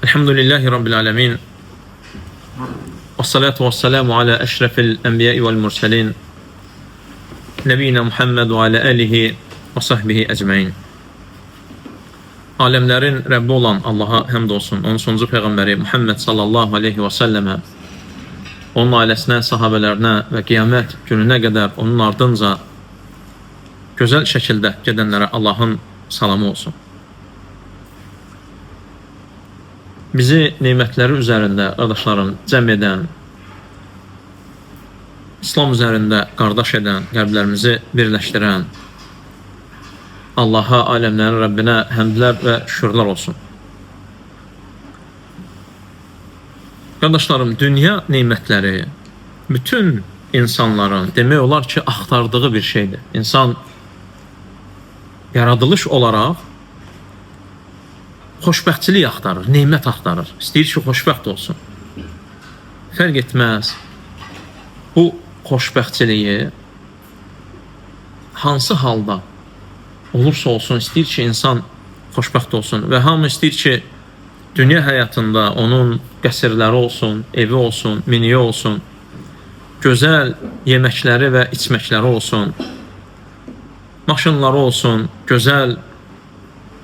Elhamdülillahi Rabbil alemin. Ve salatu ve selamu ala eşrefil enbiyai vel murselin. Nebiyina Muhammed ve ala alihi ve sahbihi ecmain. Alemlerin Rabbi olan Allah'a hamd olsun. Onun sonuncu Peygamberi Muhammed sallallahu aleyhi ve selleme, onun ailesine, sahabelerine ve kıyamet gününe kadar onun ardınca güzel şekilde gedenlere Allah'ın salamı olsun. Bizi nimetleri üzerinde kardeşlerim cəm eden, İslam üzerinde kardeş eden, kalplerimizi birleştiren Allah'a, alemlerin Rabbine hamdler ve şükürler olsun. Kardeşlerim, dünya nimetleri bütün insanların demək olar ki axtardığı bir şeydir. İnsan yaradılış olarak xoşbəxtçilik axtarır, nimət axtarır. İstəyir ki, xoşbəxt olsun. Fərq etməz. Bu xoşbəxtçiliyi hansı halda olursa olsun, istəyir ki, insan xoşbəxt olsun. Və hamı istəyir ki, dünya həyatında onun qəsrləri olsun, evi olsun, miniyi olsun, gözəl yeməkləri və içməkləri olsun, maşınları olsun, gözəl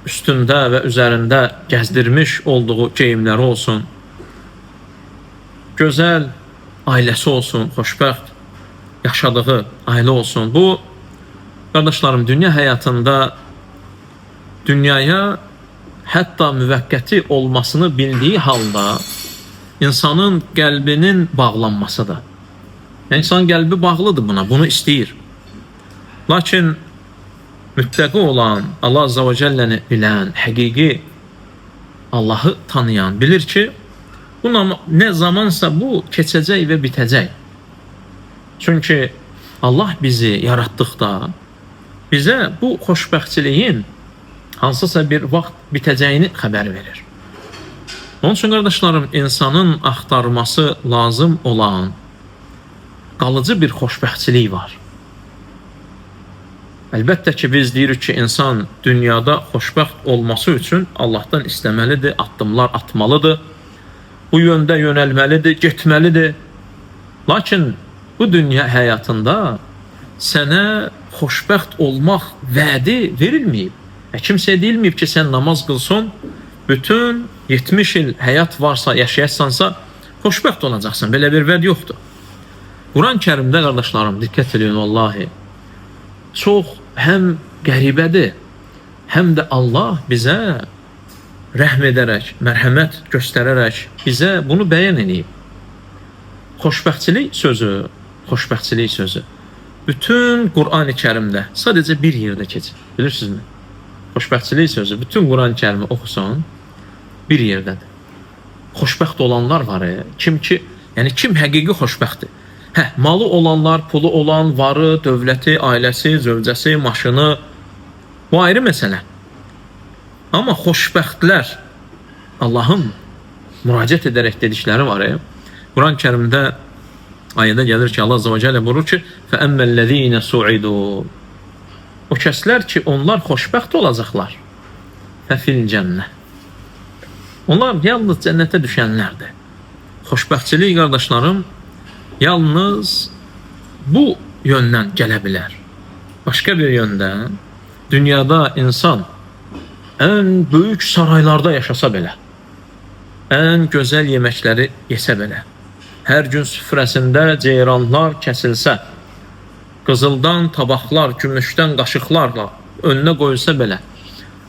üstündə və üzərində gəzdirmiş olduğu geyimləri olsun, gözəl ailəsi olsun, xoşbəxt yaşadığı ailə olsun. Bu, qardaşlarım, dünya həyatında dünyaya hətta müvəqqəti olmasını bildiyi halda insanın qəlbinin bağlanmasıdır. Yəni, insan qəlbi bağlıdır buna, bunu istəyir. Lakin müttəqi olan, Allah Azza və Cəlləni bilən, həqiqi Allahı tanıyan bilir ki, bu nə zamansa bu keçəcək və bitəcək. Çünki Allah bizi yaratdıqda bizə bu xoşbəxtçiliyin hansısa bir vaxt bitəcəyini xəbər verir. Onun üçün, qardaşlarım, insanın axtarması lazım olan qalıcı bir xoşbəxtçilik var. Əlbəttə ki, biz deyirik ki, insan dünyada xoşbəxt olması üçün Allahdan istəməlidir, addımlar atmalıdır, bu yöndə yönəlməlidir, getməlidir. Lakin bu dünya həyatında sənə xoşbəxt olmaq vədi verilməyib. Kimsə deyilməyib ki, sən namaz qılsan, bütün 70 il həyat varsa, yaşayarsansa, xoşbəxt olacaqsan. Belə bir vəd yoxdur. Quran-ı Kərimdə, qardaşlarım, diqqət edin, vallahi, çox həm qəribədir, həm də Allah bizə rəhm edərək, mərhəmət göstərərək bizə bunu bəyan edib. Xoşbəxtçilik sözü bütün Quran-ı Kərimdə sadəcə bir yerdə keçir. Bilirsinizmi? Xoşbəxtçilik sözü bütün Quran-ı Kərimi oxusan bir yerdədir. Xoşbəxt olanlar var, kim həqiqi xoşbəxtdir? Malı olanlar, pulu olan, varı, dövləti, ailəsi, zövcəsi, maşını, bu ayrı məsələ. Amma xoşbəxtlər, Allahın müraciət edərək dedikləri var. Quran-ı Kərimdə ayədə gəlir ki, Allah Azza və Cəllə buyurur ki, فَأَمَّا الَّذ۪ينَ سُعِدُوا O kəslər ki, onlar xoşbəxt olacaqlar. فَفِي الْجَنَّةِ Onlar yalnız cənnətə düşənlərdir. Xoşbəxtçilik, qardaşlarım, yalnız bu yöndən gələ bilər. Başqa bir yöndən, dünyada insan ən böyük saraylarda yaşasa belə, ən gözəl yeməkləri yesə belə, hər gün süfrəsində ceyranlar kəsilsə, qızıldan tabaqlar, gümüşdən qaşıqlarla önünə qoyulsa belə,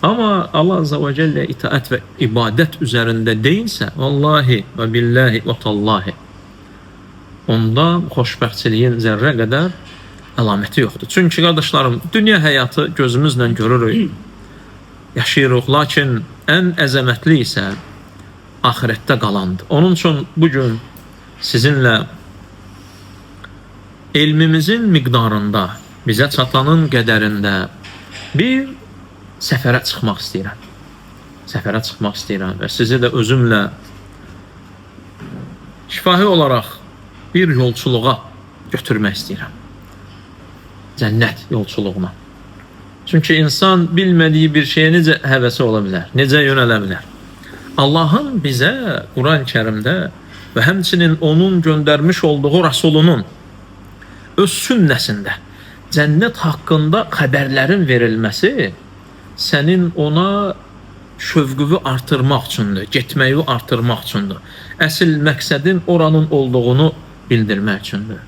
amma Allah Azza və Cəllə itaət və ibadət üzərində deyilsə, vallahi və billahi və tallahi, onda xoşbəxtçiliyin zərrə qədər əlaməti yoxdur. Çünki, qardaşlarım, dünya həyatı gözümüzlə görürük, yaşayırıq, lakin ən əzəmətli isə ahirətdə qalandır. Onun üçün bugün sizinlə elmimizin miqdarında, bizə çatanın qədərində bir səfərə çıxmaq istəyirəm. Səfərə çıxmaq istəyirəm və sizi də özümlə şifahi olaraq bir yolçuluğa götürmək istəyirəm. Cənnət yolçuluğuna. Çünki insan bilmədiyi bir şeyə necə həvəsi ola bilər, necə yönələ bilər. Allahın bizə Quran-Kərimdə və həmçinin onun göndərmiş olduğu Rasulunun öz sünnəsində cənnət haqqında xəbərlərin verilməsi sənin ona şövqünü artırmaq üçündür, getməyi artırmaq üçündür. Əsl məqsədin oranın olduğunu bildirmək üçündür.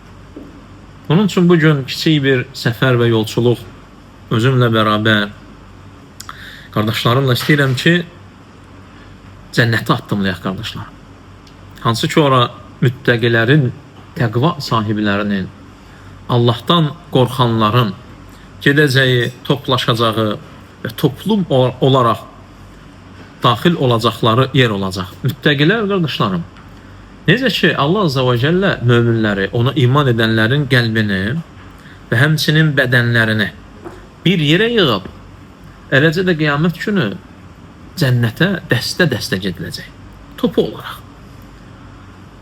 Bunun üçün bugün kiçik bir səfər və yolçuluq özümlə bərabər qardaşlarımla istəyirəm ki, cənnətə addımlayaq qardaşlar. Hansı ki, ora müttəqilərin, təqva sahiblərinin, Allahdan qorxanların gedəcəyi, toplaşacağı və toplum olaraq daxil olacaqları yer olacaq. Müttəqilər qardaşlarım, necə ki, Allah Azza və Cəllə möminləri, ona iman edənlərin qəlbini və həmçinin bədənlərini bir yerə yığıb, eləcə də qiyamət günü cənnətə dəstə-dəstə gediləcək. Topu olaraq.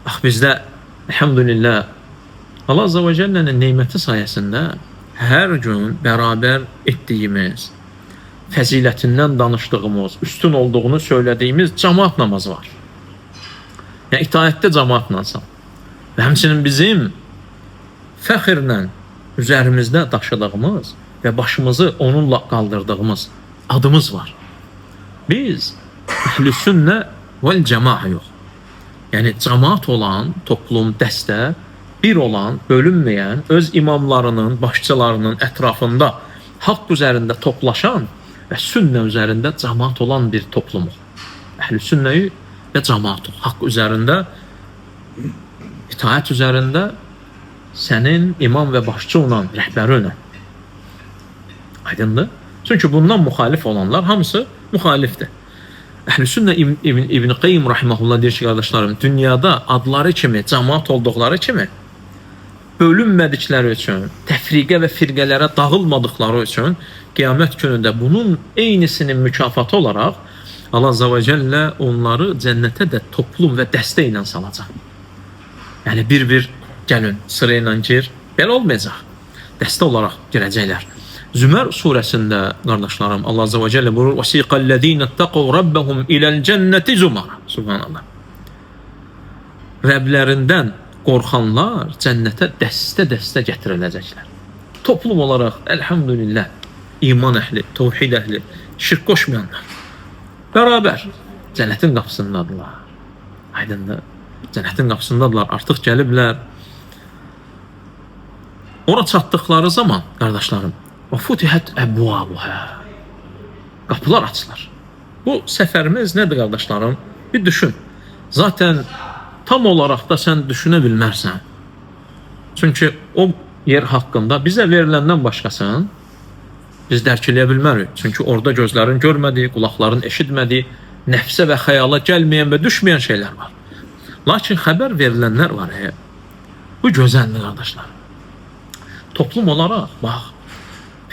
Bax, bizdə, elhamdülillah, Allah Azza və Cəllənin neyməti sayəsində hər gün bərabər etdiyimiz, fəzilətindən danışdığımız, üstün olduğunu söylədiyimiz cəmaat namazı var. Yəni, itaətdə cəmaat namazı. Və həmçinin bizim fəxrlə üzərimizdə daşıdığımız və başımızı onunla qaldırdığımız adımız var. Biz əhl-i sünnə vəl cəmaə yox. Yəni, cəmaat olan toplum, dəstə, bir olan, bölünməyən, öz imamlarının, başçılarının ətrafında haqq üzərində toplaşan və sünnə üzərində cəmaat olan bir toplumuq. Əhl-i sünnəyi və cəmaatuq. Haqq üzərində, itaət üzərində sənin imam və başçı olan, rəhbəri ilə. Aydındır? Çünki bundan müxalif olanlar hamısı müxalifdir. Əhl-i sünnə İbn Qayyim rahimehullah deyir ki, qardaşlarım, dünyada adları kimi, cəmaat olduqları kimi bölünmədikləri üçün, təfriqə və firqələrə dağılmadıqları üçün qiyamət günündə bunun eynisinin mükafatı olaraq Allah Azza və Cəllə onları cənnətə də toplum və dəstə ilə salacaq. Yəni, bir-bir gəlin, sıra ilə gir, belə olmayacaq. Dəstə olaraq girəcəklər. Zümər surəsində, qardaşlarım, Allah Azza və Cəllə buyurur, وَسِيقَ الَّذ۪ينَ اتَّقُوا رَبَّهُمْ إِلَى الْجَنَّةِ زُمَرًا. Subhanallah. Rəblərindən qorxanlar cənnətə dəstə-dəstə gətiriləcəklər. Toplum olaraq, əlhamdülillah, iman əhli, tevhid əhli, şirk qoşmayanlar bərabər cənnətin qapısındadırlar. Aydındır. Cənnətin qapısındadırlar, artıq gəliblər. Ora çatdıqları zaman, qardaşlarım, وَفُتِحَتْ أَبْوَابُهَا. Qapılar açılır. Bu səfərimiz nədir, qardaşlarım? Bir düşün. Zaten tam olaraq da sən düşünə bilmərsən. Çünki o yer haqqında bizə veriləndən başqasını biz dərk eləyə bilmərik. Çünki orada gözlərin görmədiyi, qulaqların eşitmədiyi, nəfsə və xəyala gəlməyən və düşməyən şeylər var. Lakin xəbər verilənlər var. Bu gözəldir, qardaşlar. Toplum olaraq, bax,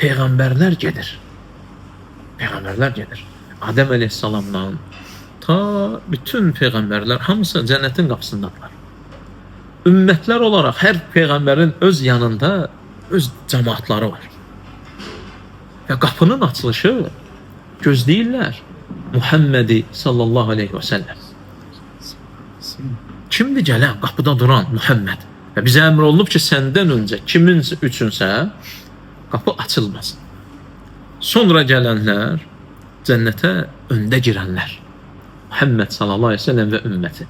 peyğəmbərlər gedir. Peyğəmbərlər gedir. Adəm əleyhissalamdan ta bütün peyğəmbərlər hamısı cənnətin qapısındadılar. Ümmətlər olaraq hər peyğəmbərin öz yanında öz cəmaatları var. Və qapının açılışı gözləyirlər Muhammed sallallahu aleyhi və səlləm. Kimdir gələn, qapıda duran Muhammed? Və bizə əmr olunub ki, səndən öncə kimin üçünsə qapı açılmasın. Sonra gələnlər cənnətə öndə girənlər. Muhammed sallallahu aleyhi ve sellem və ümməti.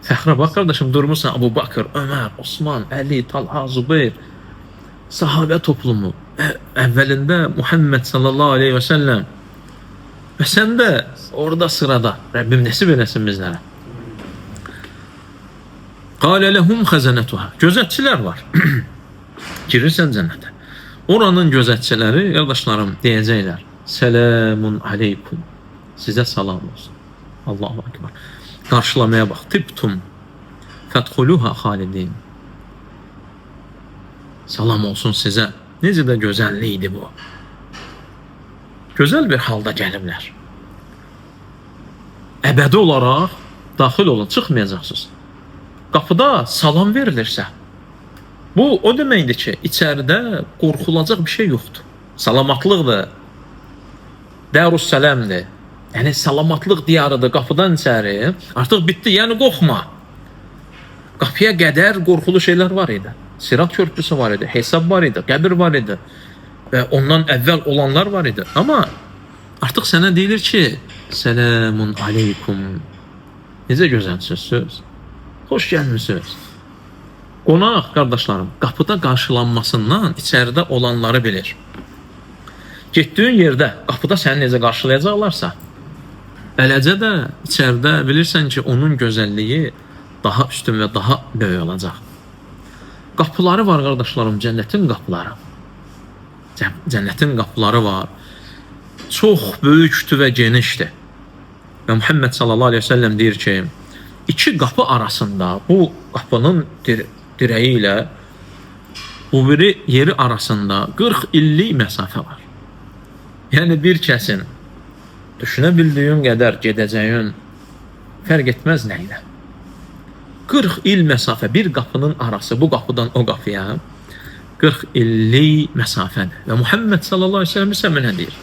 Fəxrə bax, qardaşım, durmuşsan Abu Bakır, Ömər, Osman, Əli, Talha, Zübeyir, sahabə toplumu, əvvəlində Muhammed sallallahu aleyhi ve sellem və sən də orada sırada. Rəbbim nəsib eləsin bizlərə. Qalə ləhum xəzənətuhə. Gözətçilər var. Girirsən cənnətə. Oranın gözətçiləri, qardaşlarım, deyəcəklər, Sələmun aleykum. Sizə salam olsun. Allahu akbar. Qarşılamaya bax. Tibtum fədxuluha xalidin. Salam olsun sizə. Necə də gözəllikdir bu. Gözəl bir halda gəliblər. Əbədi olaraq daxil olun, çıxmayacaqsınız. Qapıda salam verilirsə, bu o deməkdir ki, içəridə qorxulacaq bir şey yoxdur. Salamatlıqdır. Dərus-sələmdir. Yəni salamatlıq diyarıdır, qapıdan içəri. Artıq bitdi, yəni qorxma. Qapıya qədər qorxulu şeylər var idi. Sirat körpüsü var idi, hesab var idi, qəbir var idi və ondan əvvəl olanlar var idi. Amma artıq sənə deyilir ki, selamun aleykum. Necə gözəlsiniz söz. Xoş gəlmisiniz. Qonaq, qardaşlarım, qapıda qarşılanmasından içəridə olanları bilir. Getdiyin yerdə, qapıda səni necə qarşılayacaqlarsa, eləcə də içəridə bilirsən ki, onun gözəlliyi daha üstün və daha böyük olacaq. Qapıları var, qardaşlarım, cənnətin qapıları. Cənnətin qapıları var. Çox böyükdür və genişdir. Və Muhammed sallallahu aleyhi ve sellem deyir ki, iki qapı arasında, bu qapının dirəyi ilə bu biri yeri arasında 40 illik məsafə var. Yəni bir kəsin düşünə bildiyin qədər gedəcəyin fərq etməz nə ilə. 40 il məsafə, bir qapının arası, bu qapıdan o qapıya 40 illik məsafədir. Və Muhammed sallallahu aleyhi ve sellem isə mənə deyir,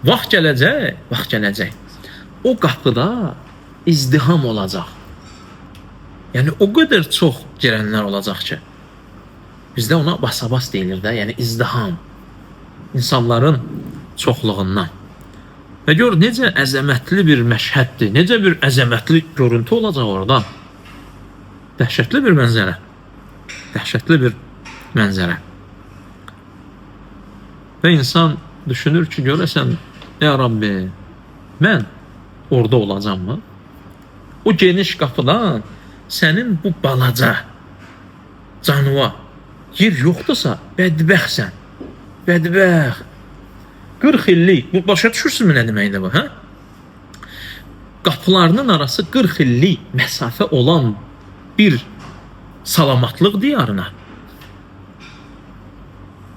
vaxt gələcək, o qapıda izdiham olacaq. Yəni o qədər çox girənlər olacaq ki, bizdə ona basabas deyilir də, yəni izdiham. İnsanların çoxluğundan. Və gör, necə əzəmətli bir məşhəddir, necə bir əzəmətli görüntü olacaq orada. Dəhşətli bir mənzərə. Dəhşətli bir mənzərə. Və insan düşünür ki, görəsən, ya Rabbi, mən orada olacaqmı? O geniş qapıdan sənin bu balaca canıva yer yoxdursa, bədbəxtsən. Bədbəxt. 40 illik, bu başa düşürsünüzmü nə deməkdir bu, hə? Qapılarının arası 40 illik məsafə olan bir salamatlıq diyarına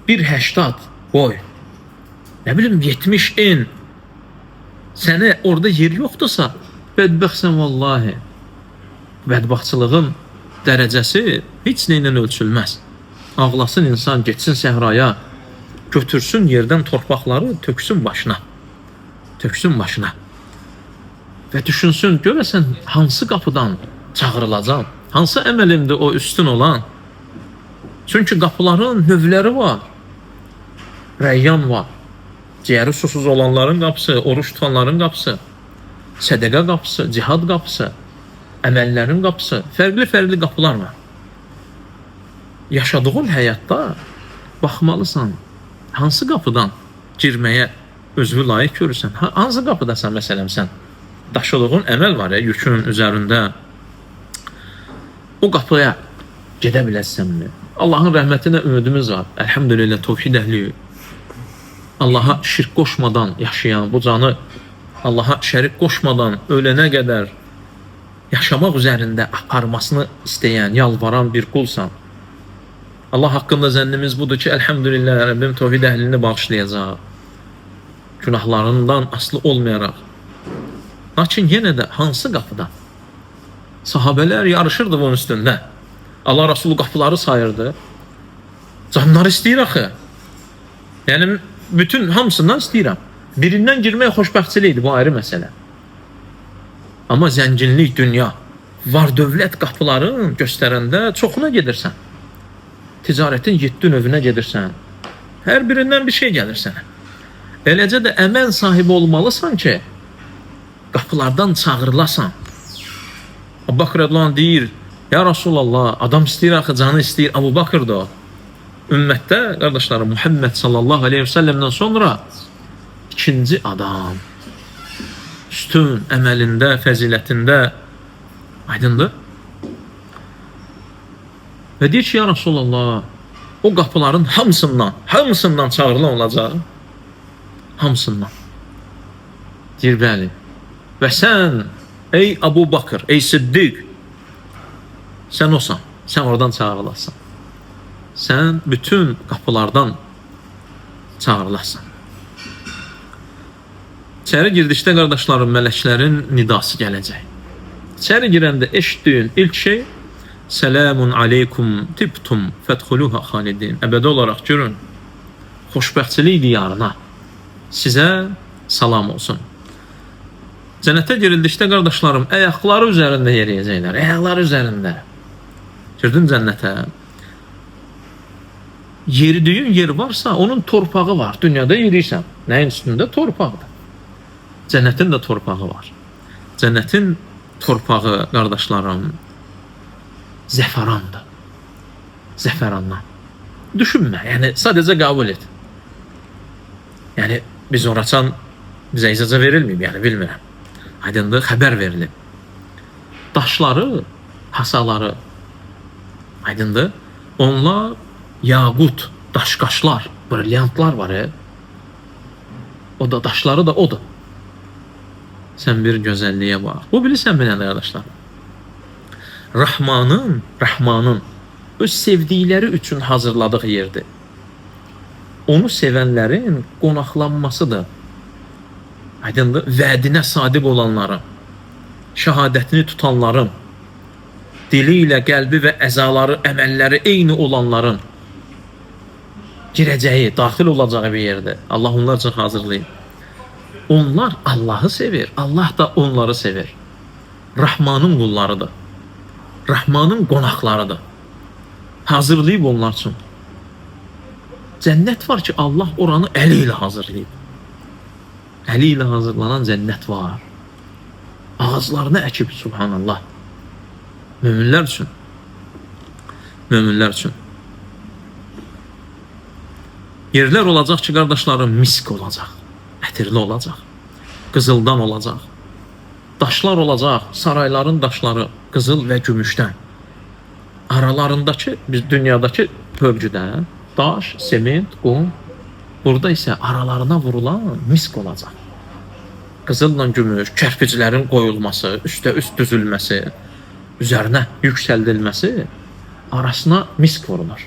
1.80 boy, nə bilim 70 en sənə orada yer yoxdursa, bədbəxtsən vallahi. Bədbaxtçılığın dərəcəsi heç nə ilə ölçülməz. Ağlasın insan, getsin səhraya, götürsün yerdən torpaqları, töksün başına. Töksün başına. Və düşünsün, görəsən hansı qapıdan çağırılacaq, hansı əməlimdir o üstün olan. Çünki qapıların növləri var. Rəyyan var. Ciyəri susuz olanların qapısı, oruç tutanların qapısı, sədəqə qapısı, cihad qapısı, əməllərin qapısı, fərqli qapılar var. Yaşadığın həyatda baxmalısan, hansı qapıdan girməyə özünü layiq görürsən, hansı qapıdasan məsələn sən, daşıdığın əməl var ya, yükünün üzərində, o qapıya gedə biləsənmi? Allahın rəhmətinə ümidimiz var, əlhamdülillah, tövhid əhli, Allaha şirk qoşmadan yaşayan, bu canı Allaha şərik qoşmadan ölənə qədər yaşamaq üzərində aparmasını istəyən, yalvaran bir qulsan. Allah haqqında zənnimiz budur ki, əlhamdülillah, Rəbbim tövhid əhlini bağışlayacaq. Günahlarından aslı olmayaraq. Lakin yenə də hansı qapıdan? Sahabələr yarışırdı bunun üstündə. Allah Rasulü qapıları sayırdı. Canlar istəyir axı. Yəni, bütün hamısından istəyirəm. Birindən girmək xoşbəxtçilikdir, bu ayrı məsələ. Amma zənginlik, dünya, var dövlət qapıların göstərəndə çoxuna gedirsən. Ticarətin 7 növünə gedirsən. Hər birindən bir şey gəlir sənə. Eləcə də əmən sahibi olmalısan ki, qapılardan çağırılasan. Əbu Bakr Rədvan deyir, ya Rasulallah, adam istəyir axı, canı istəyir, Əbu Bakr'dır o. Ümmətdə, qardaşlarım, Muhammed sallallahu aleyhi ve sellemdən sonra ikinci adam. Üstün əməlində, fəzilətində, aydındır. Və deyir ki, ya Rasulallah, o qapıların hamısından çağırılan olacaq. Hamısından. Deyir, bəli. Və sən, ey Əbu Bakr, ey Siddiq, sən olsan, sən oradan çağırılasın. Sən bütün qapılardan çağırılasın. İçəri girdikdə, qardaşlarım, mələklərin nidası gələcək. İçəri girəndə eşitdiyin ilk şey, Selamun aleykum tibtum fədxuluha xalidin. Əbədi olaraq görün, xoşbəxtçilik diyarına sizə salam olsun. Cənnətə girildikdə qardaşlarım, ayaqları üzərində yeriyəcəklər. Ayaqları üzərində. Girdin cənnətə. Yeridiyin yer varsa, onun torpağı var. Dünyada yeriysən. Nəyin üstündə? Torpaqdır. Cənnətin də torpağı var. Cənnətin torpağı, qardaşlarım, zəfərandır. Zəfərandan. Düşünmə, yəni sadəcə qəbul et. Yəni biz oraçan bizə icazə verilməyib, yəni bilmirəm. Aydındır, xəbər verilib. Daşları, hasaları, aydındır, onlar yaqut, daşqaşlar, brilyantlar var. O da daşları da odur. Sən bir gözəlliyə bax. Bu bilirsən mənə qardaşlar. Rahmanın öz sevdikləri üçün hazırladığı yerdir. Onu sevənlərin qonaqlanmasıdır. Aydındır, vədinə sadiq olanların, şəhadətini tutanların, dili ilə qəlbi və əzaları, əməlləri eyni olanların girəcəyi, daxil olacağı bir yerdir. Allah onlar üçün hazırlayıb. Onlar Allah'ı sevir, Allah da onları sevir. Rahmanın qullarıdır. Rahmanın qonaqlarıdır. Hazırlayıb onlar üçün. Cənnət var ki, Allah oranı əli ilə hazırlayıb. Əli ilə hazırlanan cənnət var. Ağızlarını əkib, subhanallah. Möminlər üçün. Möminlər üçün. Yerlər olacaq ki, qardaşlarım, misk olacaq. Ətirli olacaq. Qızıldan olacaq. Daşlar olacaq. Sarayların daşları qızıl və gümüşdən. Aralarındakı, biz dünyadakı bölgüdə daş, sement, qum, burada isə aralarına vurulan misk olacaq. Qızılla gümüş, kərpiclərin qoyulması, üstə üst düzülməsi, üzərinə yüksəldilməsi, arasına misk vurulur.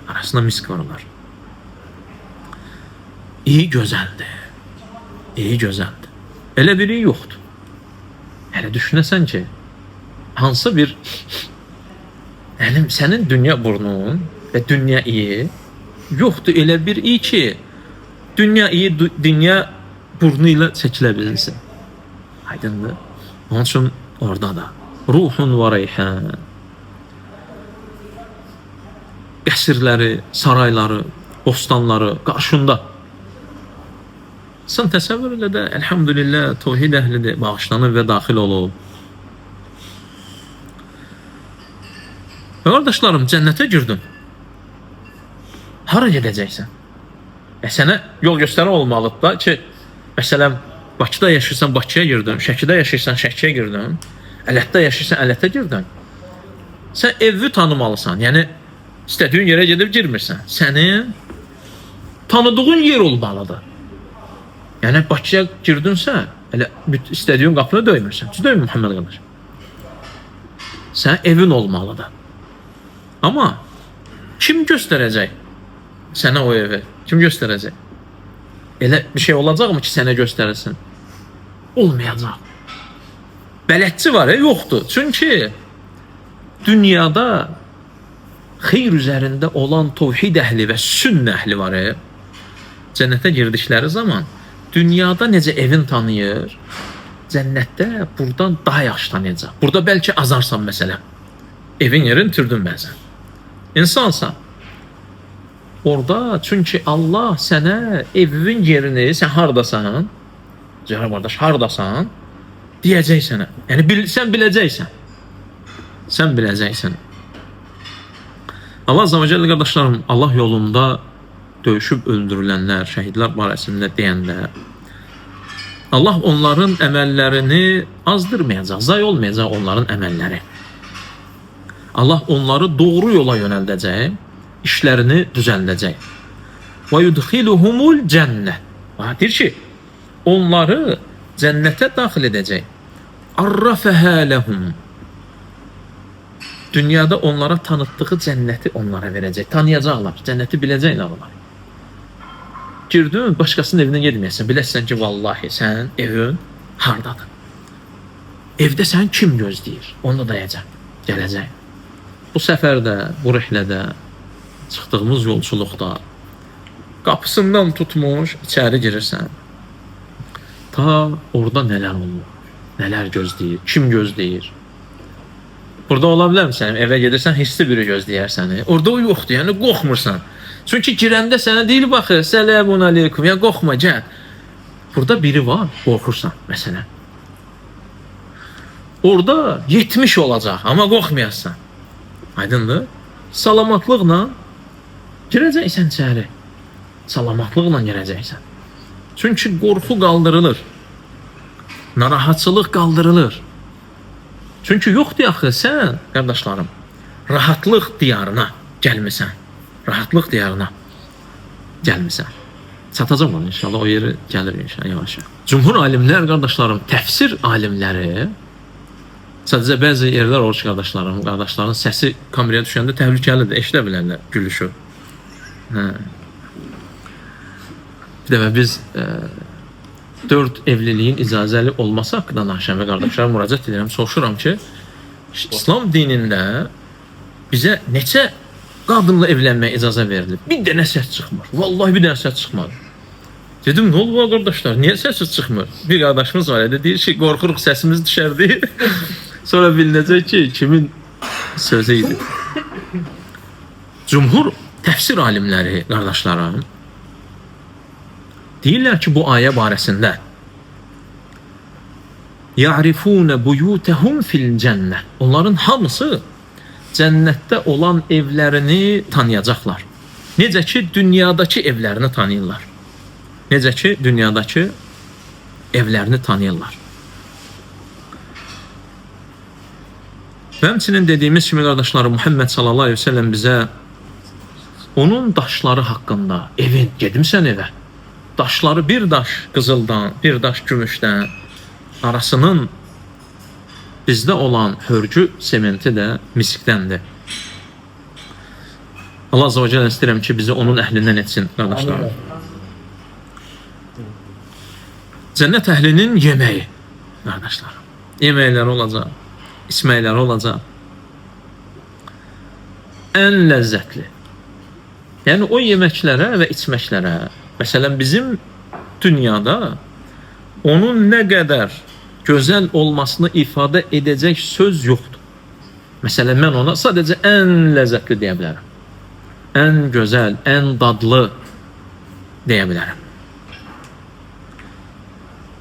Arasına misk vurulur. İyi gözəldir. İyi gözəldir. Elə biri yoxdur. Hələ düşünəsən ki, hansı bir sənin dünya burnun və dünya iyi yoxdur, elə bir iyi ki, dünya iyi, dünya burnu ilə çəkilə bilinsin. Aydındır. Onun üçün orada da ruhun və reyhan, qəsrləri, sarayları, bostanları qarşında. Sən təsəvvür elə də, elhamdülillah, tevhid əhlidir, bağışlanıb və daxil olub. Qardaşlarım, cənnətə girdin. Hara gedəcəksən? Sənə yol göstərən olmalıdır da ki, məsələn, Bakıda yaşayırsan, Bakıya girdin, Şəkidə yaşayırsan, Şəkiyə girdin, Ələtdə yaşayırsan, Ələtə girdin. Sən evi tanımalısan, yəni istədiyin yerə gedib girmirsən. Sənin tanıdığın yer olmalıdır. Yəni Bakıya girdinsə, elə istədiyin qapını döymürsən. Döymür Muhammed qardaş. Sən evin olmalıdır. Amma kim göstərəcək sənə o evi? Kim göstərəcək? Elə bir şey olacaqmı ki, sənə göstərilsin? Olmayacaq. Bələdçi var, yoxdur. Çünki dünyada xeyr üzərində olan tevhid əhli və sünnə əhli var. Cənnətə girdikləri zaman dünyada necə evin tanıyır, cənnətdə buradan daha yaxşı tanıyacaq. Burada bəlkə azarsan məsələn. Evin yerini itirdin bəzən. İnsansan. Orada çünki Allah sənə evin yerini, sən hardasan, Cənab qardaş, hardasan, deyəcək sənə. Yəni sən biləcəksən. Sən biləcəksən. Allah Azze ve Celle qardaşlarım, Allah yolunda döyüşüb öldürülənlər, şəhidlər barəsində deyəndə, Allah onların əməllərini azdırmayacaq, zay olmayacaq onların əməlləri. Allah onları doğru yola yönəldəcək, işlərini düzəldəcək. Və yudxiluhumul cənnə. Deyir ki, onları cənnətə daxil edəcək. Arrafəhə ləhum. Dünyada onlara tanıtdığı cənnəti onlara verəcək. Tanıyacaqlar, cənnəti biləcəklər onlar. Girdin, başqasının evinə gedməyəsən. Biləsən ki, vallahi sən evin hardadır. Evdə sən kim gözləyir? Onu da dayacaq, gələcək. Bu səfərdə, bu rihlədə, çıxdığımız yolçuluqda qapısından tutmuş içəri girirsən. Ta orada neler olur, neler gözləyir, kim gözləyir. Burada ola bilər mi sənin evə gedirsən, hisli biri gözləyər səni. Orada o yoxdur, yəni qorxmursan. Çünki girəndə sənə deyil baxır, sələmun aleykum, ya qorxma, gəl. Burada biri var, qorxursan məsələn. Orada 70 olacaq, amma qorxmayasan. Aydındır? Salamatlıqla girəcəksən içəri. Salamatlıqla girəcəksən. Çünki qorxu qaldırılır. Narahatçılıq qaldırılır. Çünki yoxdur axı sən, qardaşlarım, rahatlıq diyarına gəlmisən. Rahatlıq diyarına gəlmisən. Çatacaq ona inşallah, o yeri gəlir inşallah yavaş. Cümhur alimlər, qardaşlarım, təfsir alimləri, sadəcə bəzi yerlər olur ki, qardaşların səsi kameraya düşəndə təhlükəlidir, eşidə bilərlər gülüşü. Bir dəfə biz 4 evliliyin icazəli olması haqqında danışan və qardaşlara müraciət edirəm, soruşuram ki, İslam dinində bizə neçə qadınla evlənməyə icazə verilib? Bir dənə səs çıxmır. Vallahi bir dənə səs çıxmadı. Dedim, nə oldu qardaşlar? Niyə səssiz çıxmır? Bir qardaşımız var idi, deyir ki, qorxuruq səsimiz düşərdi. Sonra bilinəcək ki, kimin sözü idi. Cümhur təfsir alimləri, qardaşlarım, deyirlər ki, bu ayə barəsində يَعْرِفُونَ بُيُوتَهُمْ فِي الْجَنَّةِ Onların hamısı cənnətdə olan evlərini tanıyacaqlar. Necə ki, dünyadakı evlərini tanıyırlar. Necə ki, dünyadakı evlərini tanıyırlar. Və həmçinin dediyimiz kimi, qardaşlarım, Muhammed sallallahu aleyhi ve sellem bizə onun daşları haqqında, evin, gedimsən evə, daşları bir daş qızıldan, bir daş gümüşdən, arasının bizdə olan hörgü sementi də miskdəndir. Allah azze ve celle istəyirəm ki, bizi onun əhlindən etsin, qardaşlarım. Cənnət əhlinin yeməyi, qardaşlarım. Yeməkləri olacaq, içməkləri olacaq. Ən ləzzətli. Yəni o yeməklərə və içməklərə, məsələn bizim dünyada onun nə qədər gözəl olmasını ifadə edəcək söz yoxdur. Məsələn mən ona sadəcə ən ləzzətli deyə bilərəm. Ən gözəl, ən dadlı deyə bilərəm.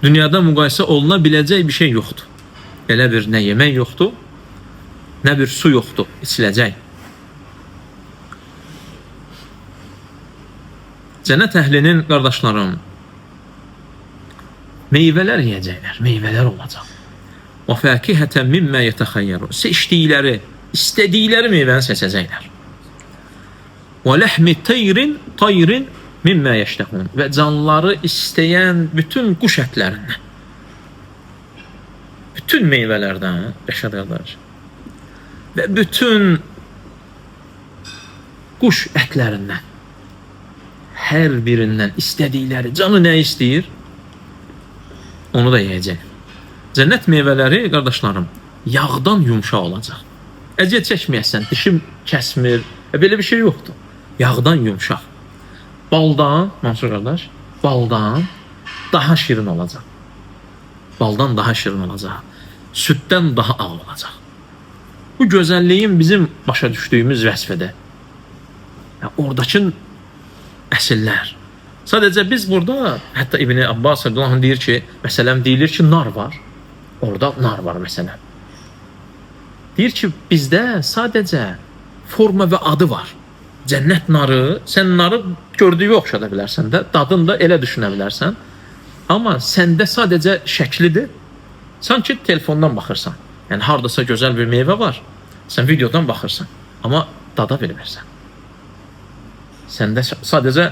Dünyada müqayisə oluna biləcək bir şey yoxdur. Elə bir nə yemək yoxdur, nə bir su yoxdur, içiləcək. Cənnət əhlinin, qardaşlarım, meyvələr yiyəcəklər, meyvələr olacaq. Və fəkihətən mimmə yətəxəyyəru. Seçdikləri, istədikləri meyvəni seçəcəklər. Və ləhmi tayrin mimmə yeştəhun. Və canları istəyən bütün quş ətlərindən. Bütün meyvələrdən, Rəşad qardaş. Və bütün quş ətlərindən. Hər birindən istədikləri, canı nə istəyir? Onu da yiyəcək. Cənnət meyvələri, qardaşlarım, yağdan yumşaq olacaq. Əziyyət çəkməyəsən, dişim kəsmir, belə bir şey yoxdur. Yağdan yumşaq. Baldan, Mansur qardaş, baldan daha şirin olacaq. Baldan daha şirin olacaq. Süddən daha ağ olacaq. Bu gözəlliyin bizim başa düşdüyümüz vəsfədə. Oradakı əsillər. Sadəcə biz burada, hətta İbn Abbas radiyallahu anh deyir ki, məsələn deyilir ki, nar var. Orada nar var məsələn. Deyir ki, bizdə sadəcə forma və adı var. Cənnət narı, sən narı gördüyü oxşada bilərsən də, dadını da elə düşünə bilərsən. Amma səndə sadəcə şəklidir. Sanki telefondan baxırsan. Yəni hardasa gözəl bir meyvə var. Sən videodan baxırsan, amma dada bilmirsən. Səndə sadəcə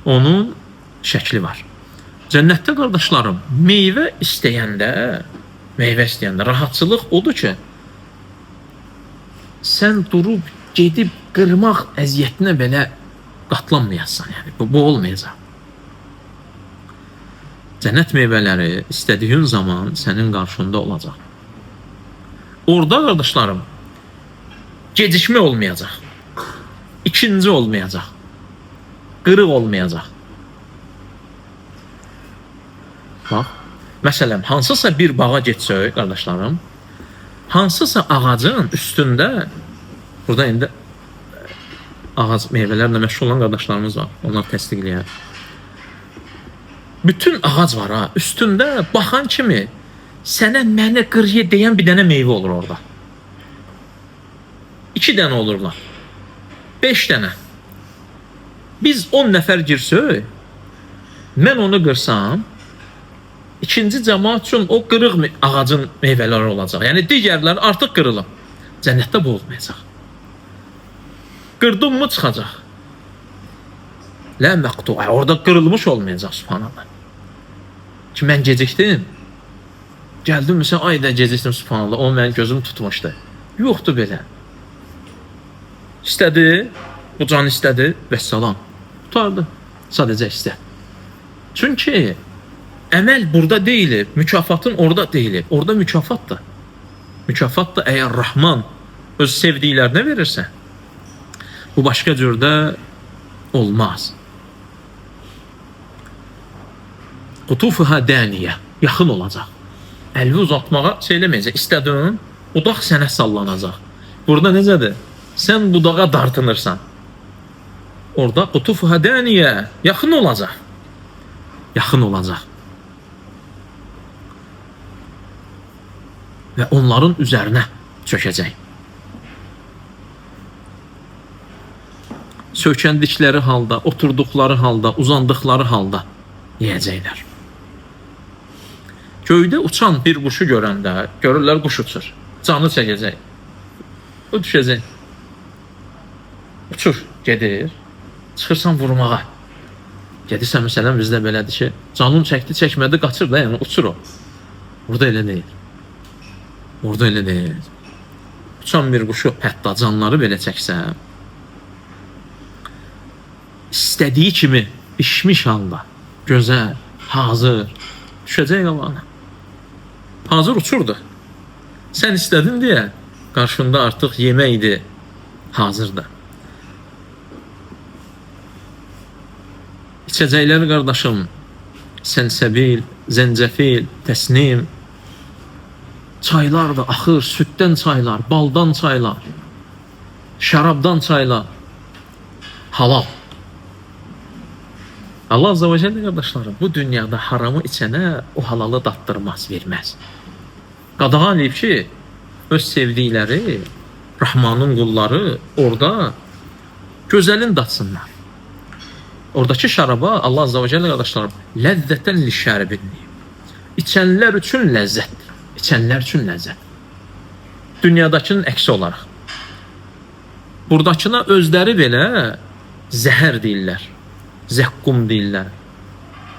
onun şəkli var. Cənnətdə, qardaşlarım, meyvə istəyəndə rahatçılıq odur ki, sən durub, gedib, qırmaq əziyyətinə belə qatlanmayasan. Yəni, bu olmayacaq. Cənnət meyvələri istədiyin zaman sənin qarşında olacaq. Orada, qardaşlarım, gecikmə olmayacaq. İkinci olmayacaq. Qırıq olmayacaq. Bax, Məsələn, hansısa bir bağa getsək, qardaşlarım, hansısa ağacın üstündə, burada indi ağac meyvələrlə məşğul olan qardaşlarımız var, onlar təsdiqləyər. Bütün ağac var ha, üstündə baxan kimi sənə mənə qırıya deyən bir dənə meyvə olur orada. 2 dənə olurlar, 5 dənə. Biz 10 nəfər girsək, mən onu qırsam, ikinci cəmaat üçün o qırıq ağacın meyvələri olacaq. Yəni digərləri artıq qırılıb. Cənnətdə bu olmayacaq. Qırdım mı çıxacaq? Lə məqtu. Orada qırılmış olmayacaq, subhanallah. Ki mən gecikdim. Gəldim məsələn, ayda gecikdim, subhanallah. O mənim gözüm tutmuşdu. Yoxdur belə. İstədi, bu can istədi, vəssalam. Tutardı. Sadəcə istədi. Çünki əməl burada deyilib, mükafatın orada deyilib. Orada mükafatdır. Mükafat da əgər Rahman öz sevdiklərinə verirsə, bu başqa cürdə olmaz. Qutufuha daniyə, yaxın olacaq. Əlvi uzatmağa şey eləməyəcək. İstədin, budaq sənə sallanacaq. Burada necədir? Sən budağa dartınırsan. Orada qutufuha daniyə, yaxın olacaq. Yaxın olacaq. Və onların üzərinə çökəcək. Sökəndikləri halda, oturduqları halda, uzandıqları halda yeyəcəklər. Göydə uçan bir quşu görəndə, görürlər quş uçur. Canı çəkəcək. O düşəcək. Uçur, gedir. Çıxırsan vurmağa. Gedirsən məsələn bizdə belədir ki, canın çəkdi, çəkmədi, qaçır da, yəni uçur o. Burada elə deyil. Orada elə deyil. Uçan bir quşu, hətta canları belə çəksə, istədiyi kimi pişmiş halda, gözəl, hazır, düşəcək qabağına. Hazır uçurdu. Sən istədin deyə, qarşında artıq yeməkdir, hazırdır. İçəcəkləri qardaşım, sənsəbil, zəncəfil, təsnim, çaylar da axır, süddən çaylar, baldan çaylar, şərabdan çaylar, halal. Allah Azze ve Celle qardaşlarım, bu dünyada haramı içənə o halalı dattırmaz, verməz. Qadağan edib ki, öz sevdikləri, Rahmanın qulları orada gözəlin datsınlar. Oradakı şəraba Allah Azze ve Celle qardaşlarım, ləzzətən lişəribin deyib. İçənlər üçün ləzzətdir. İçənlər üçün ləzzət. Dünyadakının əksi olaraq. Buradakına özləri belə zəhər deyirlər. Zəqqum deyirlər.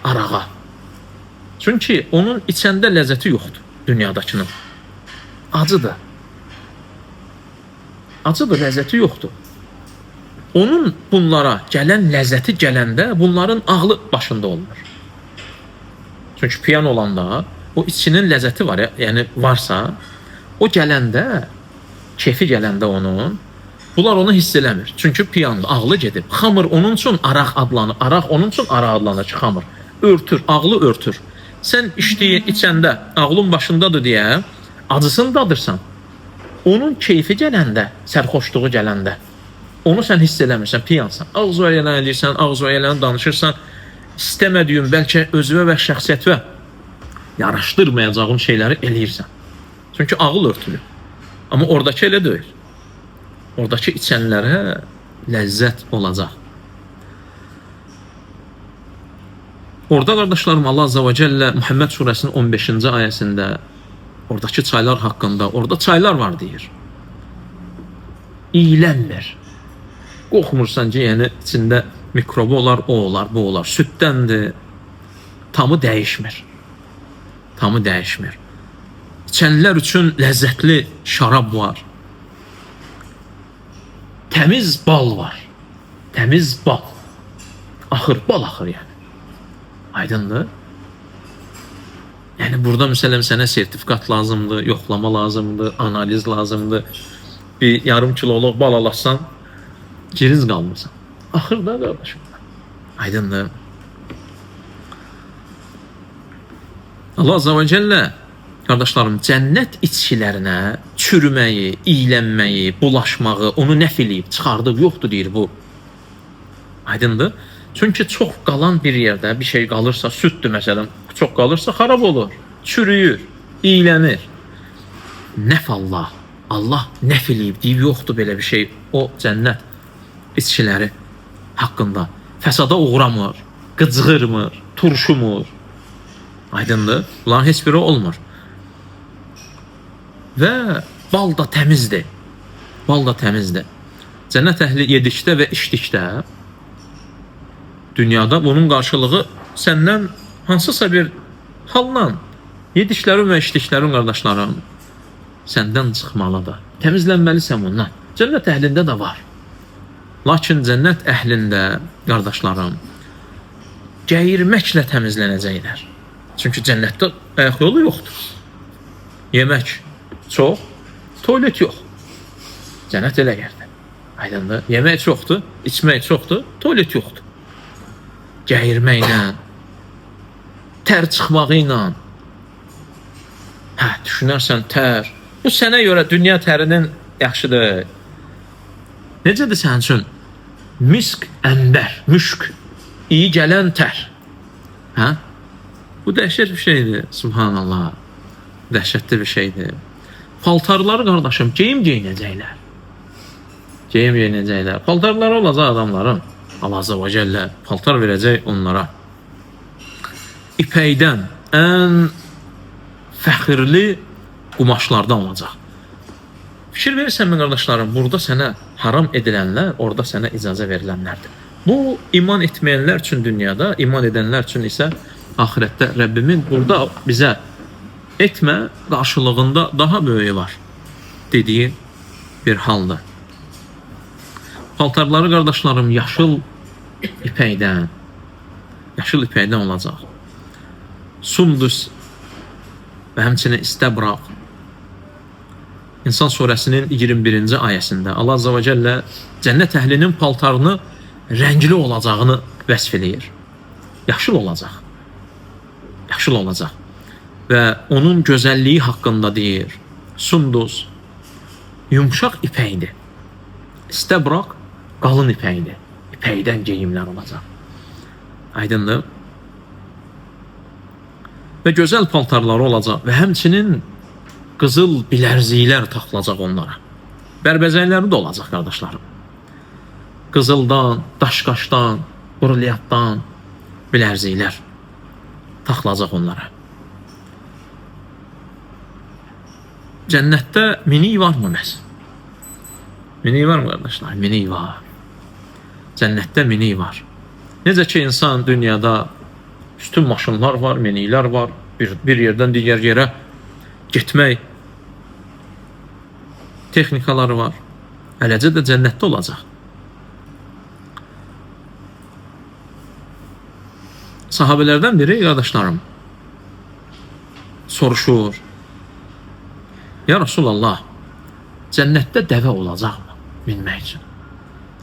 Arağa. Çünki onun içəndə ləzzəti yoxdur. Dünyadakının. Acıdır. Acıdır, ləzzəti yoxdur. Onun bunlara gələn ləzzəti gələndə bunların ağlı başında olmur. Çünki piyan olanda o içinin ləzzəti var ya, yəni varsa, o gələndə, kefi gələndə onun, bunlar onu hiss eləmir. Çünki piyandır, ağlı gedib. Xamır onun üçün araq adlanır, araq onun üçün araq adlanır ki, xamır. Örtür, ağlı örtür. Sən içdiyi, içəndə, ağlın başındadır deyə, acısını dadırsan. Onun keyfi gələndə, sərxoşluğu gələndə, onu sən hiss eləmirsən, piyansan. Ağız və yələn edirsən, ağız və yələn danışırsan, istəmədiyin, bəlkə özünə və şəxsiyyətvə yaraşdırmayacağın şeyləri eləyirsən. Çünki ağıl örtülür. Amma oradakı elə deyil. Oradakı içənlərə ləzzət olacaq. Orada qardaşlarım Allah Azze ve Celle Muhammed Surəsinin 15-ci ayəsində oradakı çaylar haqqında, orada çaylar var deyir. İylənmir. Qorxmursan ki, yəni içində mikrobu olar, o olar, bu olar. Süddəndir. Tamı dəyişmir. Tamı dəyişmir. İçənlər üçün ləzzətli şarab var. Təmiz bal var. Təmiz bal. Axır, bal axır yəni. Aydındır? Yəni burada məsələn sənə sertifikat lazımdır, yoxlama lazımdır, analiz lazımdır. Bir yarım kiloluq bal alasan, geriz qalmırsan. Axır da qardaşım. Aydındır? Allah Azza və Cəllə, qardaşlarım, cənnət içkilərinə çürüməyi, iylənməyi, bulaşmağı, onu nəf eləyib, çıxardıb yoxdur deyir bu. Aydındır? Çünki çox qalan bir yerdə bir şey qalırsa, süddür məsələn, çox qalırsa xarab olur, çürüyür, iylənir. Nəf Allah, Allah nəf eləyib deyib yoxdur belə bir şey. O cənnət içkiləri haqqında fəsada uğramır, qıcğırmır, turşumur. Aydındır? Bunların heç biri olmur. Və bal da təmizdir. Bal da təmizdir. Cənnət əhli yedikdə və içdikdə dünyada bunun qarşılığı səndən hansısa bir halla yediklərin və içdiklərin qardaşlarım səndən çıxmalıdır. Təmizlənməlisən bundan. Cənnət əhlində də var. Lakin cənnət əhlində qardaşlarım gəyirməklə təmizlənəcəklər. Çünki cənnətdə ayaq yolu yoxdur. Yemək çox, tualet yox. Cənnət elə yerdir. Aydındır? Yemək çoxdur, içmək çoxdur, tualet yoxdur. Gəyirməklə, tər çıxmağı ilə, düşünərsən tər, bu sənə görə dünya tərinin yaxşıdır. Necədir sənin üçün? Misk, əmbər, müşk, iyi gələn tər. Bu dəhşət bir şeydir, subhanallah. Dəhşətli bir şeydir. Paltarları qardaşım, geyim geyinəcəklər. Geyim geyinəcəklər. Paltarları olacaq adamların. Allah Azza və Cəllə paltar verəcək onlara. İpəkdən ən fəxirli qumaşlardan olacaq. Fikir verirsənmi qardaşlarım, burada sənə haram edilənlər, orada sənə icazə verilənlərdir. Bu, iman etməyənlər üçün dünyada, iman edənlər üçün isə ahirətdə Rəbbimin burada bizə etmə qarşılığında daha böyüyü var dediyi bir haldır. Paltarları qardaşlarım yaşıl ipəkdən olacaq. Sundus və həmçinin istəbraq. İnsan surəsinin 21-ci ayəsində Allah Azza və Cəllə cənnət əhlinin paltarını rəngli olacağını vəsf eləyir. Yaşıl olacaq. Yaşıl olacaq. Və onun gözəlliyi haqqında deyir. Sundus yumşaq ipəkdir. İstəbraq qalın ipəkdir. İpəkdən geyimlər olacaq. Aydındır? Və gözəl paltarları olacaq və həmçinin qızıl bilərziklər taxılacaq onlara. Bərbəzəkləri də olacaq qardaşlarım. Qızıldan, daşqaşdan, brilyantdan bilərziklər taxılacaq onlara. Cənnətdə minik varmı məhz? Minik var mı qardaşlar? Minik var. Cənnətdə minik var. Necə ki insan dünyada üstün maşınlar var, miniklər var, bir yerdən digər yerə getmək texnikaları var. Eləcə də cənnətdə olacaq. Sahabelərdən biri qardaşlarım soruşur. Ya Rasulallah, cənnətdə dəvə olacaqmı minmək üçün?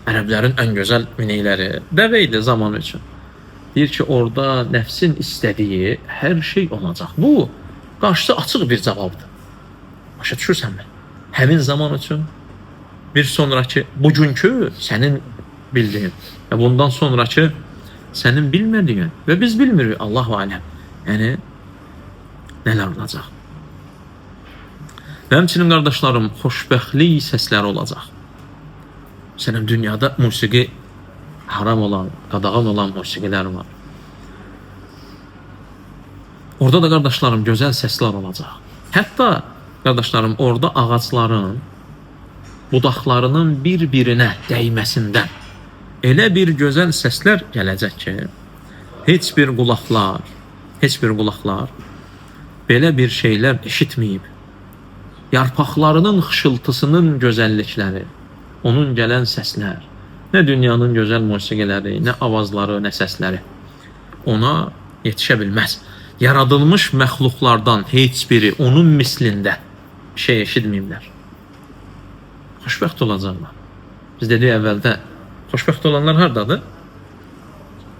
Ərəblərin ən gözəl minikləri dəvə idi zaman üçün. Deyir ki, orada nəfsin istədiyi hər şey olacaq. Bu, qarşısı açıq bir cavabdır. Başa düşürsənmi? Həmin zaman üçün bir sonraki, bugünkü sənin bildiyin və bundan sonraki sənin bilmədiyin və biz bilmirik, Allah-u aləm. Yəni, nələr olacaq? Və həmçinin qardaşlarım, xoşbəxtlik səsləri olacaq. Sənin dünyada musiqi haram olan, qadağan olan musiqilər var. Orada da qardaşlarım gözəl səslər olacaq. Hətta qardaşlarım orada ağacların budaqlarının bir-birinə dəyməsindən elə bir gözəl səslər gələcək ki, heç bir qulaqlar belə bir şeylər eşitməyib. Yarpaqlarının xışıltısının gözəllikləri, onun gələn səslər, nə dünyanın gözəl musiqiləri, nə avazları, nə səsləri ona yetişə bilməz. Yaradılmış məxluqlardan heç biri onun mislində şey eşitməyiblər. Xoşbəxt olacaqlar. Biz dedik əvvəldə, xoşbəxt olanlar haradadır?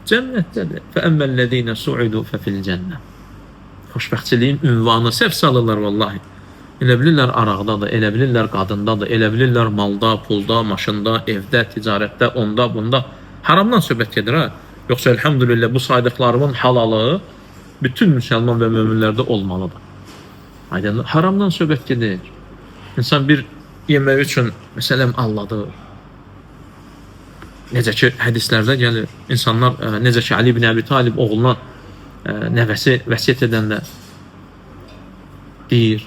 Cənnətdədir. Fəəmməl-ləzīnə su'idu fəfil cənnə. xoşbəxtçiliyin ünvanı səhv salırlar vallahi. Elə bilirlər araqdadır, elə bilirlər qadındadır, elə bilirlər malda, pulda, maşında, evdə, ticarətdə, onda, bunda. Haramdan söhbət gedir ha. Yoxsa elhamdülillah bu saydıqlarımın halalı bütün müsəlman və möminlərdə olmalıdır. Aydın, haramdan söhbət gedir. İnsan bir yemək üçün məsələn alladır. Necə ki hədislərdə gəlir. İnsanlar necə ki Ali ibn Əbi Talib oğluna nəvəsi vəsiyyət edəndə deyir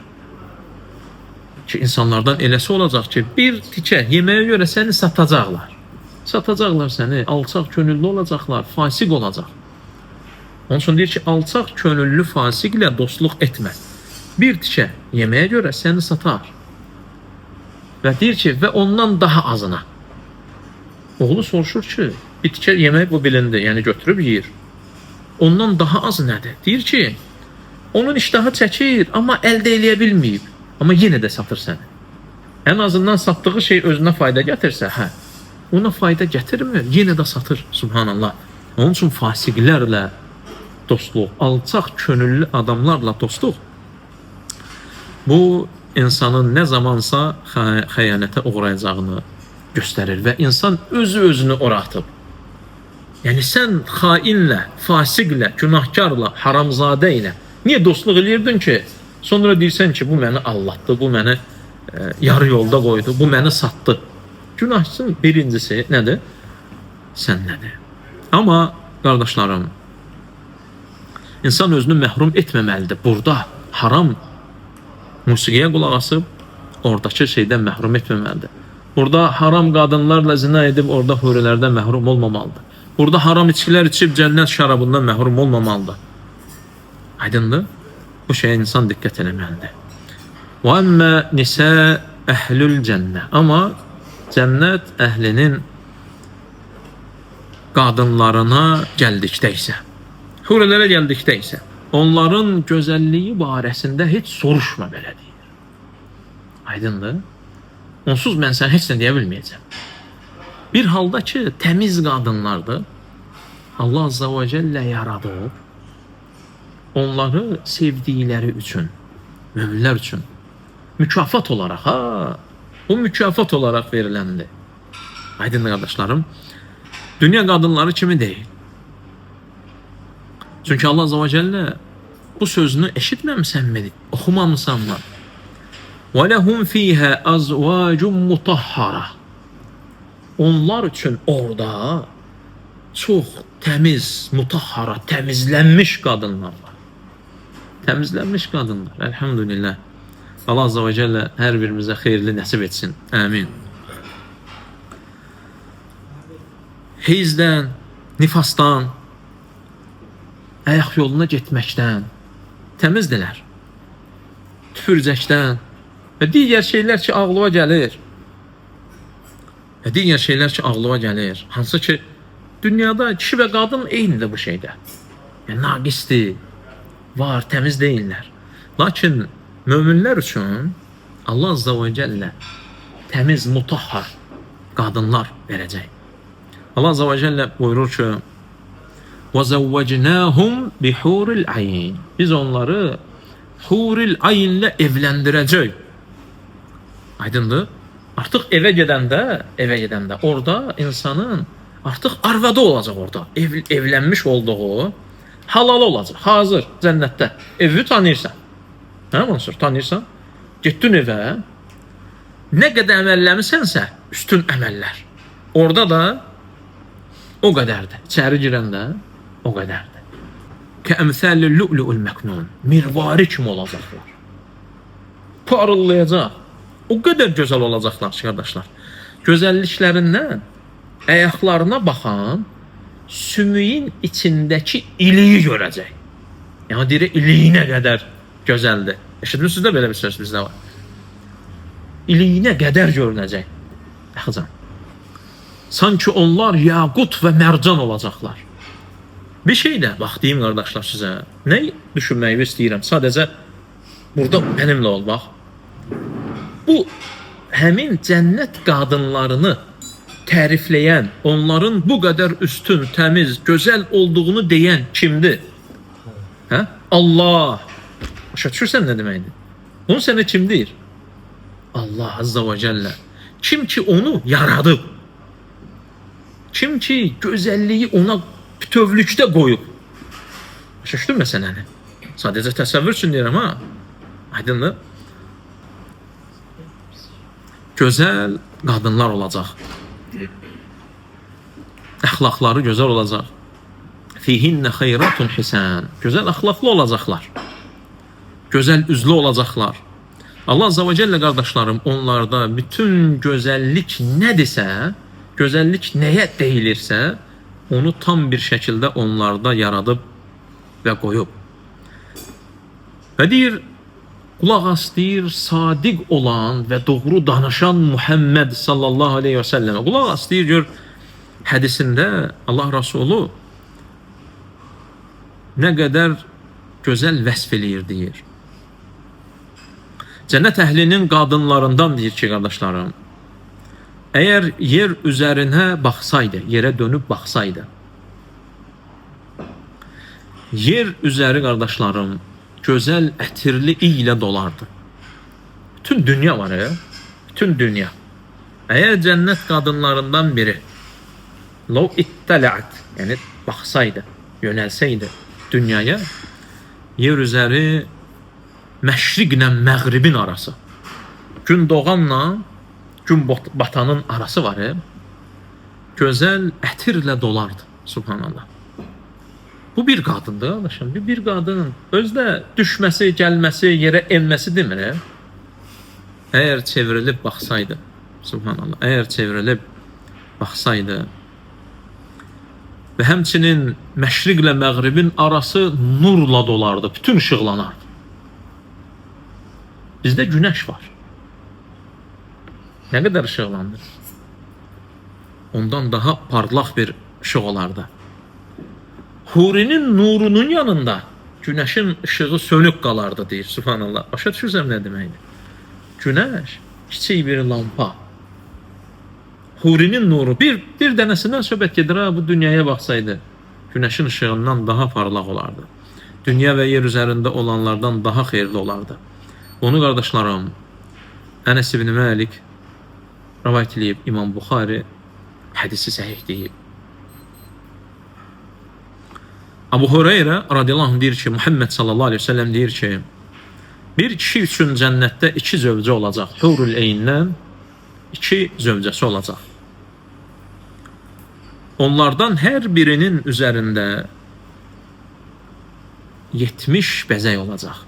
ki, insanlardan eləsi olacaq ki, bir tikə yeməyə görə səni satacaqlar. Satacaqlar səni, alçaq könüllü olacaqlar, fasiq olacaq. Onun üçün deyir ki, alçaq könüllü fasiqlə dostluq etmə. Bir tikə yeməyə görə səni satar. Və deyir ki, və ondan daha azına. Oğlu soruşur ki, bir tikə yemək bu bilindi, yəni götürüb yeyir. Ondan daha az nədir? Deyir ki, onun iştahı çəkir, amma əldə eləyə bilməyib. Amma yenə də satır səni. Ən azından satdığı şey özünə fayda gətirsə, hə. Ona fayda gətirmir, yenə də satır. Subhanallah. Onun üçün fasiqlərlə dostluq, alçaq könüllü adamlarla dostluq bu insanın nə zamansa xəyanətə uğrayacağını göstərir və insan özü-özünü ora atıb. Yəni sən xainlə, fasiqlə, günahkarla, haramzadə ilə niyə dostluq eləyirdin ki, sonra deyirsən ki, bu məni allatdı, bu məni yarı yolda qoydu, bu məni satdı. Günahçının birincisi nədir? Sən nədir? Amma qardaşlarım, insan özünü məhrum etməməlidir. Burada haram musiqiyə qulaq asıb, oradakı şeydən məhrum etməməlidir. Burada haram qadınlarla zina edib, orada hurilərdən məhrum olmamalıdır. Burada haram içkilər içib, cənnət şərabından məhrum olmamalıdır. Aydındır? Bu şeyə insan diqqət eləməlidir. Və əmmə nisə əhlül cənnə. Amma cənnət əhlinin qadınlarına gəldikdə isə, hurilərə gəldikdə isə, onların gözəlliyi barəsində heç soruşma belə deyir. Aydındır? Onsuz mən sən heç nə deyə bilməyəcəm. Bir halda ki, təmiz qadınlardır, Allah Azza və Cəllə yaradıb, onları sevdikləri üçün, möminlər üçün, mükafat olaraq, bu mükafat olaraq veriləndir. Aydındır qardaşlarım, dünya qadınları kimi deyil. Çünki Allah Azza və Cəllə bu sözünü eşitməmisənmi, oxumamısanmı? وَلَهُمْ فِيهَا أَزْوَاجٌ مُطَهَّرَةٌ. Onlar üçün orada çox təmiz, mutahhara, təmizlənmiş qadınlar var. Təmizlənmiş qadınlar, elhamdülillah. Allah Azza və Cəllə hər birimizə xeyirli nəsib etsin. Amin. Heyzdən, nifasdan, ayaq yoluna getməkdən təmizdilər. Tüpürcəkdən və digər şeylər ki, ağlıma gəlir. Hansı ki, dünyada kişi və qadın eynidir bu şeydə. Yəni, naqisdir, var, təmiz deyirlər. Lakin möminlər üçün Allah Azza və Cəllə təmiz, mutahhar qadınlar verəcək. Allah Azza və Cəllə buyurur ki, وَزَوَّجْنَاهُمْ بِحُورِ الْعَيْنِ. Biz onları huril ayinlə evləndirəcək. Aydındır? Artıq evə gedəndə orada insanın artıq arvadı olacaq orada. Evlənmiş olduğu halal olacaq. Hazır cənnətdə. Evi tanıyırsan. Hə, Mansur, tanıyırsan? Getdin evə. Nə qədər əməlləmisənsə, üstün əməllər. Orada da o qədərdir. İçəri girəndə o qədərdir. Kəəmsəli lu'lu'ul məknun. Mirvari kimi olacaqlar. Parıllayacaq. O qədər gözəl olacaqlar ki, qardaşlar. Gözəlliklərindən əyaqlarına baxan sümüyün içindəki iliyi görəcək. Yəni, deyir, iliyinə qədər gözəldir. Eşitmişsiniz də belə bir söz bizdə var. İliyinə qədər görünəcək. Baxacaq. Sanki onlar yaqut və mərcan olacaqlar. Bir şey də, bax, deyim qardaşlar sizə, nə düşünməyi istəyirəm? Sadəcə burada mənimlə ol, bax. Bu, həmin cənnət qadınlarını tərifləyən, onların bu qədər üstün, təmiz, gözəl olduğunu deyən kimdir? Hə? Allah. Başa düşürsən nə deməkdir? Onu sənə kim deyir? Allah Azza və Cəllə. Kim ki onu yaradıb, kim ki gözəlliyi ona bütövlükdə qoyub. Başa düşdün məsələni? Sadəcə təsəvvür üçün deyirəm ha. Aydındır? Gözəl qadınlar olacaq. Əxlaqları gözəl olacaq. Fihinnə xeyratun hisən. Gözəl əxlaqlı olacaqlar. Gözəl üzlü olacaqlar. Allah Azza və Cəllə qardaşlarım onlarda bütün gözəllik nədirsə, gözəllik nəyə deyilirsə, onu tam bir şəkildə onlarda yaradıb və qoyub. Və deyir, qulaq as deyir, sadiq olan və doğru danışan Muhammed sallallahu aleyhi və səlləmə. Qulaq as deyir, gör, hədisində Allah Rasulü nə qədər gözəl vəsf eləyir deyir. Cənnət əhlinin qadınlarından deyir ki, qardaşlarım, əgər yer üzərinə baxsaydı, yerə dönüb baxsaydı, yer üzəri qardaşlarım, gözəl ətirli ilə dolardı. Bütün dünya var ya, bütün dünya. Əgər cənnət qadınlarından biri, lav ittələt, yəni baxsaydı, yönəlsəydi dünyaya, yer üzəri məşriqlə məğribin arası, gün doğanla gün batanın arası var ya, gözəl ətirlə dolardı. Subhanallah. Bu bir qadındır qardaşım. Bir qadının özdə düşməsi, gəlməsi, yerə enməsi demir. Əgər çevrilib baxsaydı, subhanallah, əgər çevrilib baxsaydı və həmçinin məşriqlə məğribin arası nurla dolardı, bütün işıqlanardı. Bizdə günəş var. Nə qədər işıqlandır? Ondan daha parlaq bir ışıq olardı. Hurinin nurunun yanında günəşin ışığı sönük qalardı deyir. Subhanallah. Başa düşürsəm nə deməkdir? Günəş kiçik bir lampa. Hurinin nuru bir dənəsindən söhbət gedir. Bu dünyaya baxsaydı günəşin ışığından daha parlaq olardı. Dünya və yer üzərində olanlardan daha xeyirli olardı. Onu qardaşlarım, Ənəs ibn Məlik rivayət edib, İmam Buxari hədisi səhih deyib. Abu Hüreyrə radiyallahu anh deyir ki, Muhammed sallallahu aleyhi ve sellem deyir ki, bir kişi üçün cənnətdə 2 zövcə olacaq. Hurul eyndən 2 zövcəsi olacaq. Onlardan hər birinin üzərində 70 bəzək olacaq.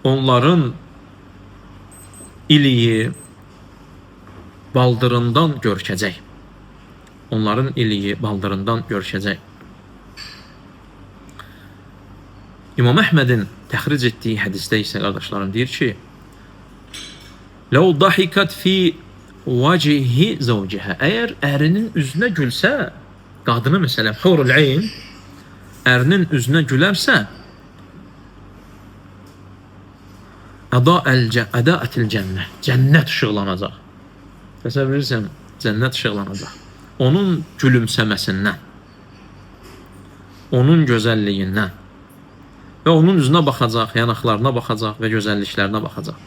Onların iliyi baldırından görkəcək. Onların iliyi baldırından görkəcək. İmam Əhmədin təxric etdiyi hədisdə isə qardaşlarım deyir ki, "Ləv dahikat fi vecihi zawciha." Əgər ərinin üzünə gülsə, qadını məsələn hurul ayn ərinin üzünə gülərsə, əda'ətil cənnə, cənnət işıqlanacaq. Təsəvvür edirsən, cənnət işıqlanacaq. Onun gülümsəməsindən, onun gözəlliyindən və onun üzünə baxacaq, yanaqlarına baxacaq və gözəlliklərinə baxacaq.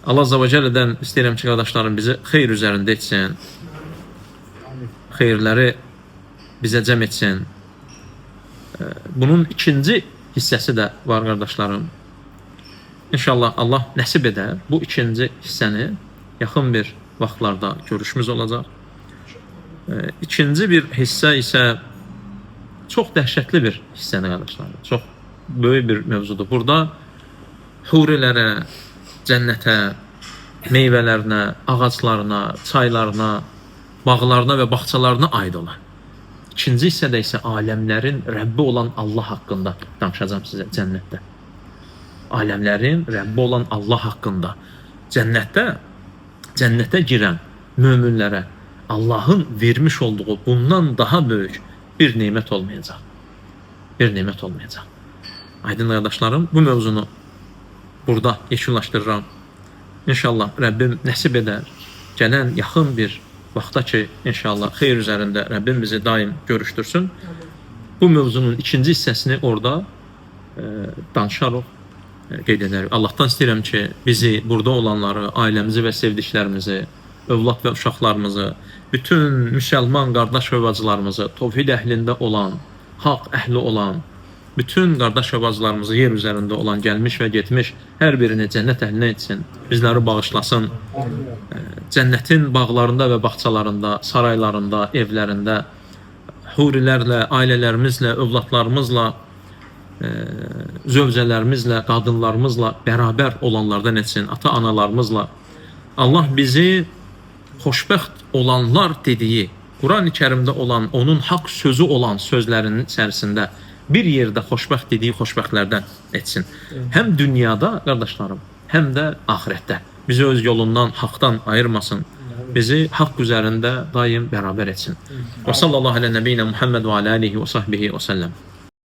Allah Azza və Cəllədən istəyirəm ki, qardaşlarım bizi xeyr üzərində etsin, xeyirləri bizə cəm etsin. Bunun ikinci hissəsi də var qardaşlarım. İnşallah Allah nəsib edər. Bu ikinci hissəni yaxın bir vaxtlarda görüşümüz olacaq. İkinci bir hissə isə çox dəhşətli bir hissədir qardaşlarım. Çox böyük bir mövzudur. Burada hurilərə, cənnətə, meyvələrinə, ağaclarına, çaylarına, bağlarına və bağçalarına aid olan. İkinci hissədə isə aləmlərin Rəbbi olan Allah haqqında danışacağım sizə cənnətdə. Aləmlərin Rəbbi olan Allah haqqında. Cənnətə girən möminlərə Allahın vermiş olduğu bundan daha böyük bir nemət olmayacaq. Bir nemət olmayacaq. Aydın qardaşlarım, bu mövzunu burada yekunlaşdırıram. İnşallah Rəbbim nəsib edər. Gələn yaxın bir vaxta ki, inşallah xeyr üzərində Rəbbim bizi daim görüşdürsün. Bu mövzunun ikinci hissəsini orada danışarıq, qeyd edərik. Allahdan istəyirəm ki, bizi, burada olanları, ailəmizi və sevdiklərimizi, övlad və uşaqlarımızı, bütün müsəlman qardaş və bacılarımızı, tövhid əhlində olan, haqq əhli olan, bütün qardaş və bacılarımızı yer üzərində olan, gəlmiş və getmiş hər birini cənnət əhlinə etsin, bizləri bağışlasın. Cənnətin bağlarında və bağçalarında, saraylarında, evlərində, hurilərlə, ailələrimizlə, övladlarımızla, zövcələrimizlə, qadınlarımızla bərabər olanlardan etsin, ata-analarımızla. Allah bizi xoşbəxt olanlar dediyi, Quran-ı Kərimdə olan, onun haqq sözü olan sözlərinin içərisində bir yerdə xoşbəxt dediyi xoşbəxtlərdən etsin. Həm dünyada, qardaşlarım, həm də axirətdə. Bizi öz yolundan, haqdan ayırmasın. Bizi haqq üzərində daim bərabər etsin. Və sallallahu alə nəbiyyinə Muhammed və alə alihi və sahbihi və səlləm.